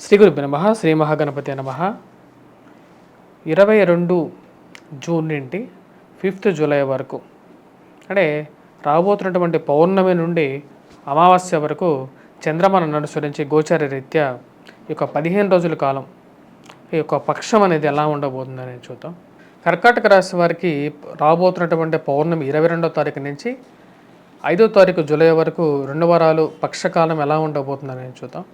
శ్రీ గురుభ్యో నమః. శ్రీ మహాగణపతి నమః. 22 జూన్ నుండి 5th జూలై వరకు అంటే రాబోతున్నటువంటి పౌర్ణమి నుండి అమావాస్య వరకు చంద్రమానం అనుసరించి గోచార రీత్యా ఈ యొక్క 15 రోజుల కాలం ఈ యొక్క పక్షం అనేది ఎలా ఉండబోతుందని చూద్దాం. కర్కాటక రాశి వారికి రాబోతున్నటువంటి పౌర్ణమి 22వ తారీఖు నుంచి 5వ తారీఖు జూలై వరకు 2 వారాలు పక్షకాలం ఎలా ఉండబోతుందని చూద్దాం.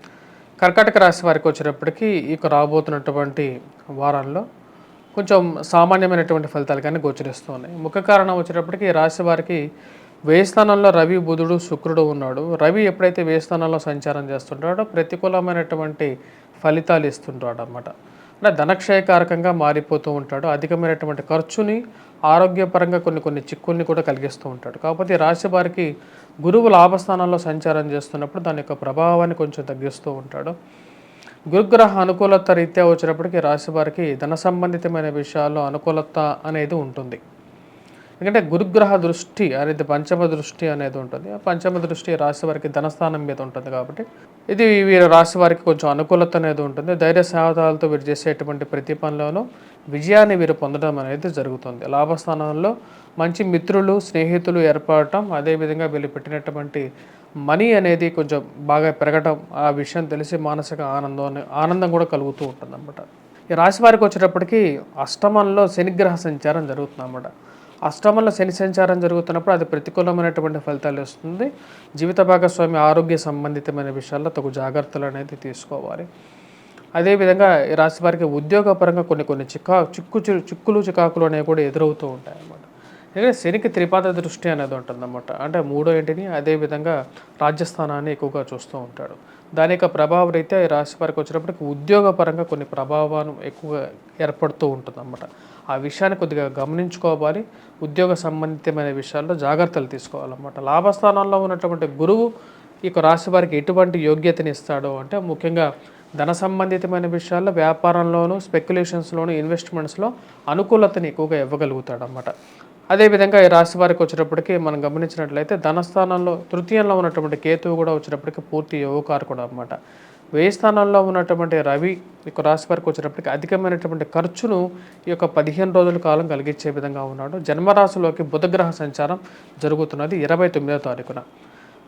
కర్కాటక రాశి వారికి వచ్చేటప్పటికి ఇక రాబోతున్నటువంటి వారాల్లో కొంచెం సామాన్యమైనటువంటి ఫలితాలు కానీ గోచరిస్తూ ఉన్నాయి. ముఖ్య కారణం వచ్చేటప్పటికి రాశి వారికి వ్యయ స్థానంలో రవి, బుధుడు, శుక్రుడు ఉన్నాడు. రవి ఎప్పుడైతే వ్యయ స్థానంలో సంచారం చేస్తుంటాడో ప్రతికూలమైనటువంటి ఫలితాలు ఇస్తుంటాడు అన్నమాట. అంటే ధనక్షయకారకంగా మారిపోతూ ఉంటాడు. అధికమైనటువంటి ఖర్చుని, ఆరోగ్యపరంగా కొన్ని చిక్కుల్ని కూడా కలిగిస్తూ ఉంటాడు. కాకపోతే రాశి వారికి గురువు లాభస్థానంలో సంచారం చేస్తున్నప్పుడు దాని యొక్క ప్రభావాన్ని కొంచెం తగ్గిస్తూ ఉంటాడు. గురుగ్రహ అనుకూలత రీత్యా వచ్చినప్పటికీ రాశి వారికి ధన సంబంధితమైన విషయాల్లో అనుకూలత అనేది ఉంటుంది. ఎందుకంటే గురుగ్రహ దృష్టి అనేది పంచమ దృష్టి అనేది ఉంటుంది. ఆ పంచమ దృష్టి రాశి వారికి ధనస్థానం మీద ఉంటుంది కాబట్టి ఇది వీరి రాశి వారికి కొంచెం అనుకూలత అనేది ఉంటుంది. ధైర్య సాహసాలతో వీరు చేసేటువంటి ప్రతి పనిలోనూ విజయాన్ని వీరు పొందడం అనేది జరుగుతుంది. లాభస్థానంలో మంచి మిత్రులు, స్నేహితులు ఏర్పడటం, అదేవిధంగా వీళ్ళు పెట్టినటువంటి మనీ అనేది కొంచెం బాగా పెరగటం, ఆ విషయం తెలిసి మానసిక ఆనందం కూడా కలుగుతూ ఉంటుంది అన్నమాట. ఈ రాశి వారికి వచ్చేటప్పటికి అష్టమంలో శనిగ్రహ సంచారం జరుగుతుంది అన్నమాట. అష్టమంలో శని సంచారం జరుగుతున్నప్పుడు అది ప్రతికూలమైనటువంటి ఫలితాలు ఇస్తుంది. జీవిత భాగస్వామి ఆరోగ్య సంబంధితమైన విషయాల్లో తగు జాగ్రత్తలు అనేది తీసుకోవాలి. అదేవిధంగా ఈ రాశి వారికి ఉద్యోగపరంగా కొన్ని చిక్కులు చికాకులు అనేవి కూడా ఎదురవుతూ ఉంటాయి అన్నమాట. ఎందుకంటే శనికి త్రిపాద దృష్టి అనేది ఉంటుందన్నమాట. అంటే మూడో ఇంటిని, అదేవిధంగా రాజ్యస్థానాన్ని ఎక్కువగా చూస్తూ ఉంటాడు. దాని యొక్క ప్రభావ రీత్యా ఈ రాశి వారికి వచ్చినప్పటికీ ఉద్యోగపరంగా కొన్ని ప్రభావాలు ఎక్కువగా ఏర్పడుతూ ఉంటుందన్నమాట. ఆ విషయాన్ని కొద్దిగా గమనించుకోవాలి. ఉద్యోగ సంబంధితమైన విషయాల్లో జాగ్రత్తలు తీసుకోవాలన్నమాట. లాభస్థానంలో ఉన్నటువంటి గురువు ఈ రాశి వారికి ఎటువంటి యోగ్యతని ఇస్తాడో అంటే ముఖ్యంగా ధన సంబంధితమైన విషయాల్లో, వ్యాపారంలోనూ, స్పెక్యులేషన్స్లోనూ, ఇన్వెస్ట్మెంట్స్లో అనుకూలతని ఎక్కువగా ఇవ్వగలుగుతాడు అన్నమాట. అదేవిధంగా ఈ రాశి వారికి వచ్చేటప్పటికి మనం గమనించినట్లయితే ధనస్థానంలో తృతీయంలో ఉన్నటువంటి కేతువు కూడా వచ్చేటప్పటికి పూర్తి యోగకారకుడు అన్నమాట. వ్యయ స్థానంలో ఉన్నటువంటి రవి ఈ రాశి వారికి వచ్చేటప్పటికి అధికమైనటువంటి ఖర్చును ఈ యొక్క 15 రోజుల కాలం కలిగించే విధంగా ఉన్నాడు. జన్మరాశిలోకి బుధగ్రహ సంచారం జరుగుతున్నది 29వ తారీఖున.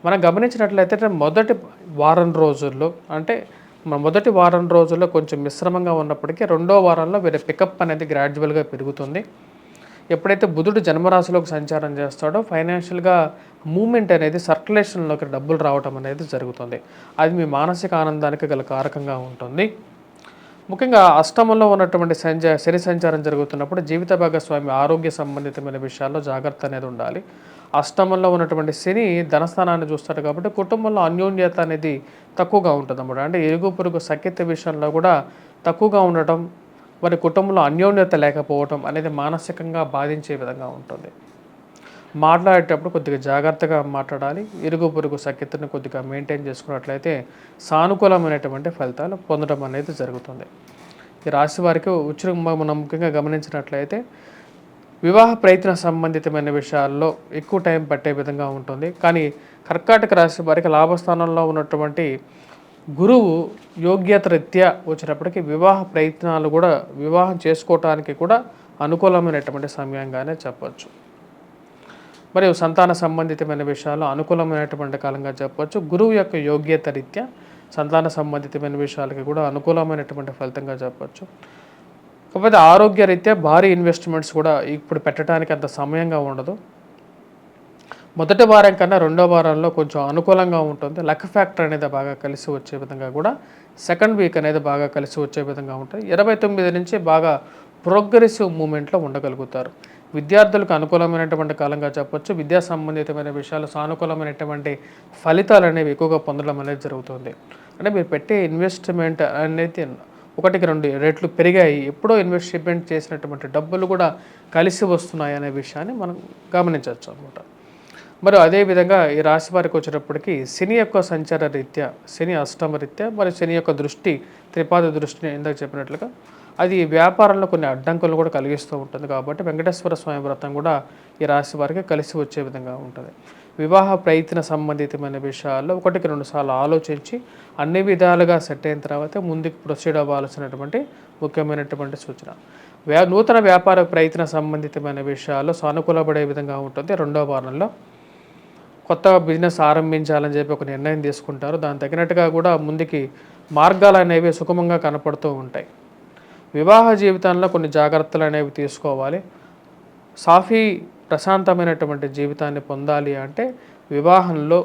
మనం గమనించినట్లయితే మొదటి వారం రోజుల్లో కొంచెం మిశ్రమంగా ఉన్నప్పటికీ రెండో వారంలో వీరి పికప్ అనేది గ్రాడ్యువల్గా పెరుగుతుంది. ఎప్పుడైతే బుధుడు జన్మరాశిలోకి సంచారం చేస్తాడో ఫైనాన్షియల్గా మూమెంట్ అనేది, సర్క్యులేషన్లోకి డబ్బులు రావటం అనేది జరుగుతుంది. అది మీ మానసిక ఆనందానికి గల కారకంగా ఉంటుంది. ముఖ్యంగా అష్టమంలో ఉన్నటువంటి శని సంచారం జరుగుతున్నప్పుడు జీవిత భాగస్వామి ఆరోగ్య సంబంధితమైన విషయాల్లో జాగ్రత్త అనేది ఉండాలి. అష్టమంలో ఉన్నటువంటి శని ధనస్థానాన్ని చూస్తాడు కాబట్టి కుటుంబంలో అన్యోన్యత అనేది తక్కువగా ఉంటుంది అన్నమాట. అంటే ఇరుగు పొరుగు సఖ్యత విషయంలో కూడా తక్కువగా ఉండటం, మరి కుటుంబంలో అన్యోన్యత లేకపోవటం అనేది మానసికంగా బాధించే విధంగా ఉంటుంది. మాట్లాడేటప్పుడు కొద్దిగా జాగ్రత్తగా మాట్లాడాలి. ఇరుగు పొరుగు సఖ్యతను కొద్దిగా మెయింటైన్ చేసుకున్నట్లయితే సానుకూలమైనటువంటి ఫలితాలు పొందడం అనేది జరుగుతుంది. ఈ రాశి వారికి మనం ముఖ్యంగా గమనించినట్లయితే వివాహ ప్రయత్న సంబంధితమైన విషయాల్లో ఎక్కువ టైం పట్టే విధంగా ఉంటుంది. కానీ కర్కాటక రాశి వారికి లాభస్థానంలో ఉన్నటువంటి గురువు యోగ్యత రీత్యా వచ్చినప్పటికీ వివాహ ప్రయత్నాలు కూడా, వివాహం చేసుకోవటానికి కూడా అనుకూలమైనటువంటి సమయంగానే చెప్పచ్చు. మరియు సంతాన సంబంధితమైన విషయాల్లో అనుకూలమైనటువంటి కాలంగా చెప్పవచ్చు. గురువు యొక్క యోగ్యత రీత్యా సంతాన సంబంధితమైన విషయాలకి కూడా అనుకూలమైనటువంటి ఫలితంగా చెప్పచ్చు. కాకపోతే ఆరోగ్య రీత్యా భారీ ఇన్వెస్ట్మెంట్స్ కూడా ఇప్పుడు పెట్టడానికి అంత సమయంగా ఉండదు. మొదటి వారం కన్నా రెండో వారంలో కొంచెం అనుకూలంగా ఉంటుంది. లక్ ఫ్యాక్టర్ అనేది బాగా కలిసి వచ్చే విధంగా కూడా సెకండ్ వీక్ అనేది బాగా కలిసి వచ్చే విధంగా ఉంటుంది. 29 నుంచి బాగా ప్రోగ్రెసివ్ మూమెంట్లో ఉండగలుగుతారు. విద్యార్థులకు అనుకూలమైనటువంటి కాలంగా చెప్పొచ్చు. విద్యా సంబంధితమైన విషయాలు సానుకూలమైనటువంటి ఫలితాలు అనేవి ఎక్కువగా పొందడం అనేది జరుగుతుంది. అంటే మీరు పెట్టే ఇన్వెస్ట్మెంట్ అనేది 1-2 రెట్లు పెరిగాయి. ఎప్పుడో ఇన్వెస్ట్మెంట్ చేసినటువంటి డబ్బులు కూడా కలిసి వస్తున్నాయి అనే విషయాన్ని మనం గమనించవచ్చు అన్నమాట. మరి అదేవిధంగా ఈ రాశి వారికి వచ్చేటప్పటికి శని యొక్క సంచార రీత్యా, శని అష్టమ రీత్యా, మరి శని యొక్క దృష్టి, త్రిపాద దృష్టిని ఇందాక చెప్పినట్లుగా అది వ్యాపారంలో కొన్ని అడ్డంకులు కూడా కలిగిస్తూ ఉంటుంది. కాబట్టి వెంకటేశ్వర స్వామి వ్రతం కూడా ఈ రాశి వారికి కలిసి వచ్చే విధంగా ఉంటుంది. వివాహ ప్రయత్న సంబంధితమైన విషయాల్లో ఒకటికి రెండు సార్లు ఆలోచించి అన్ని విధాలుగా సెట్ అయిన తర్వాత ముందుకు ప్రొసీడ్ అవ్వాల్సినటువంటి ముఖ్యమైనటువంటి సూచన. నూతన వ్యాపార ప్రయత్న సంబంధితమైన విషయాల్లో సానుకూలపడే విధంగా ఉంటుంది. రెండవ వారంలో కొత్త బిజినెస్ ఆరంభించాలని చెప్పి ఒక నిర్ణయం తీసుకుంటారు. దానికి తగినట్టుగా కూడా ముందుకి మార్గాలు అనేవి సుగమంగా కనపడుతూ ఉంటాయి. వివాహ జీవితంలో కొన్ని జాగ్రత్తలు అనేవి తీసుకోవాలి. సాఫీ ప్రశాంతమైనటువంటి జీవితాన్ని పొందాలి అంటే వివాహంలో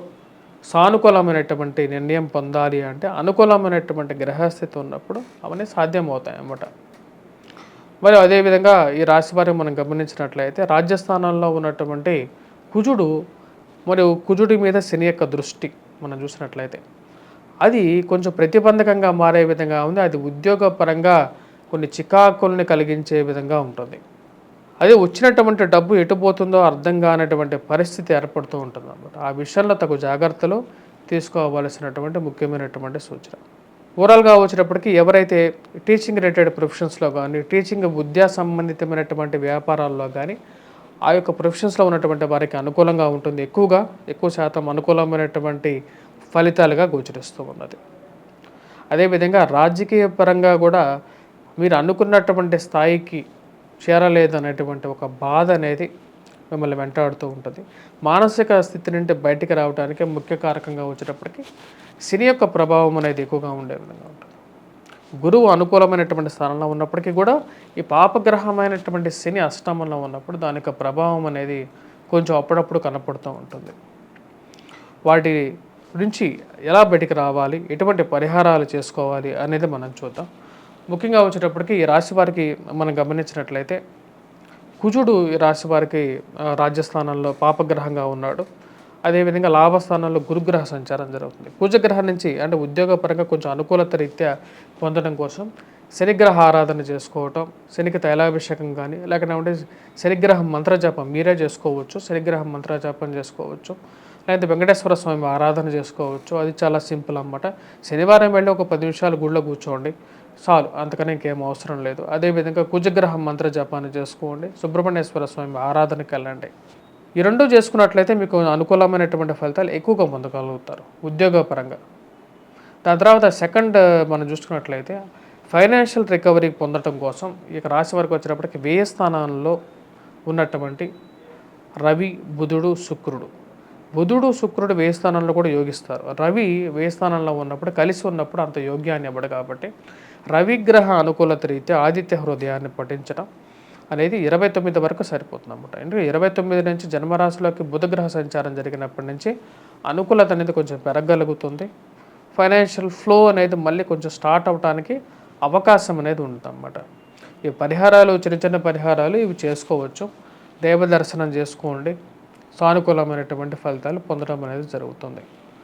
సానుకూలమైనటువంటి నిర్ణయం పొందాలి అంటే అనుకూలమైనటువంటి గ్రహస్థితి ఉన్నప్పుడు అవన్నీ సాధ్యమవుతాయి అన్నమాట. మరి అదేవిధంగా ఈ రాశి వారిని మనం గమనించినట్లయితే రాజ్యస్థానంలో ఉన్నటువంటి కుజుడు మరియు కుజుడి మీద శని యొక్క దృష్టి మనం చూసినట్లయితే అది కొంచెం ప్రతిబంధకంగా మారే విధంగా ఉంది. అది ఉద్యోగపరంగా కొన్ని చికాకుల్ని కలిగించే విధంగా ఉంటుంది. అదే వచ్చినటువంటి డబ్బు ఎటుపోతుందో అర్థం కానటువంటి పరిస్థితి ఏర్పడుతూ ఉంటుంది అన్నమాట. ఆ విషయంలో తగు జాగ్రత్తలు తీసుకోవాల్సినటువంటి ముఖ్యమైనటువంటి సూచన. ఓవరాల్గా వచ్చేటప్పటికి ఎవరైతే టీచింగ్ రిలేటెడ్ ప్రొఫెషన్స్లో కానీ టీచింగ్ విద్యా సంబంధితమైనటువంటి వ్యాపారాల్లో కానీ ఆ యొక్క ప్రొఫెషన్స్లో ఉన్నటువంటి వారికి అనుకూలంగా ఉంటుంది. ఎక్కువ శాతం అనుకూలమైనటువంటి ఫలితాలుగా గోచరిస్తూ ఉన్నది. అదేవిధంగా రాజకీయ పరంగా కూడా మీరు అనుకున్నటువంటి స్థాయికి చేరలేదు అనేటువంటి ఒక బాధ అనేది మిమ్మల్ని వెంటాడుతూ ఉంటుంది. మానసిక స్థితి నుండి బయటికి రావడానికి ముఖ్య కారకంగా వచ్చేటప్పటికి శని యొక్క ప్రభావం అనేది ఎక్కువగా ఉండే విధంగా ఉంటుంది. గురువు అనుకూలమైనటువంటి స్థానంలో ఉన్నప్పటికీ కూడా ఈ పాపగ్రహమైనటువంటి శని అష్టమంలో ఉన్నప్పుడు దాని యొక్క ప్రభావం అనేది కొంచెం అప్పుడప్పుడు కనపడుతూ ఉంటుంది. వాటి నుంచి ఎలా బయటికి రావాలి, ఎటువంటి పరిహారాలు చేసుకోవాలి అనేది మనం చూద్దాం. ముఖ్యంగా వచ్చేటప్పటికి ఈ రాశి వారికి మనం గమనించినట్లయితే కుజుడు ఈ రాశి వారికి రాజ్యస్థానంలో పాపగ్రహంగా ఉన్నాడు. అదేవిధంగా లాభస్థానంలో గురుగ్రహ సంచారం జరుగుతుంది. కుజగ్రహం నుంచి అంటే ఉద్యోగపరంగా కొంచెం అనుకూలత రీత్యా పొందడం కోసం శనిగ్రహ ఆరాధన చేసుకోవటం, శనికి తైలాభిషేకం కానీ లేకపోతే శనిగ్రహం మంత్రజపం మీరే చేసుకోవచ్చు. శనిగ్రహం మంత్రజపం చేసుకోవచ్చు, లేకపోతే వెంకటేశ్వర స్వామి ఆరాధన చేసుకోవచ్చు. అది చాలా సింపుల్ అన్నమాట. శనివారం వెళ్ళి ఒక 10 నిమిషాలు గుళ్ళో కూర్చోండి చాలు, అంతకనే ఇంకేం అవసరం లేదు. అదేవిధంగా కుజగ్రహం మంత్ర జపాన్ని చేసుకోండి, సుబ్రహ్మణ్యేశ్వర స్వామి ఆరాధనకి వెళ్ళండి. ఈ రెండు చేసుకున్నట్లయితే మీకు అనుకూలమైనటువంటి ఫలితాలు ఎక్కువగా పొందగలుగుతారు ఉద్యోగపరంగా. దాని తర్వాత సెకండ్ మనం చూసుకున్నట్లయితే ఫైనాన్షియల్ రికవరీ పొందడం కోసం ఇక రాశి వరకు వచ్చేటప్పటికి వ్యయ స్థానాల్లో ఉన్నటువంటి రవి, బుధుడు, శుక్రుడు. బుధుడు, శుక్రుడు వ్యయ స్థానంలో కూడా యోగిస్తారు. రవి వ్యయ స్థానంలో ఉన్నప్పుడు కలిసి ఉన్నప్పుడు అంత యోగ్యాన్ని ఇవ్వడు. కాబట్టి రవిగ్రహ అనుకూలత రీత్యా ఆదిత్య హృదయాన్ని పఠించడం అనేది 29 వరకు సరిపోతుంది అన్నమాట. ఎందుకంటే 29 నుంచి జన్మరాశిలోకి బుధగ్రహ సంచారం జరిగినప్పటి నుంచి అనుకూలత అనేది కొంచెం పెరగలుగుతుంది. ఫైనాన్షియల్ ఫ్లో అనేది మళ్ళీ కొంచెం స్టార్ట్ అవడానికి అవకాశం అనేది ఉంటుంది అన్నమాట. ఈ పరిహారాలు చిన్న చిన్న పరిహారాలు ఇవి చేసుకోవచ్చు. దైవ దర్శనం చేసుకోండి, సానుకూలమైనటువంటి ఫలితాలు పొందడం అనేది జరుగుతుంది.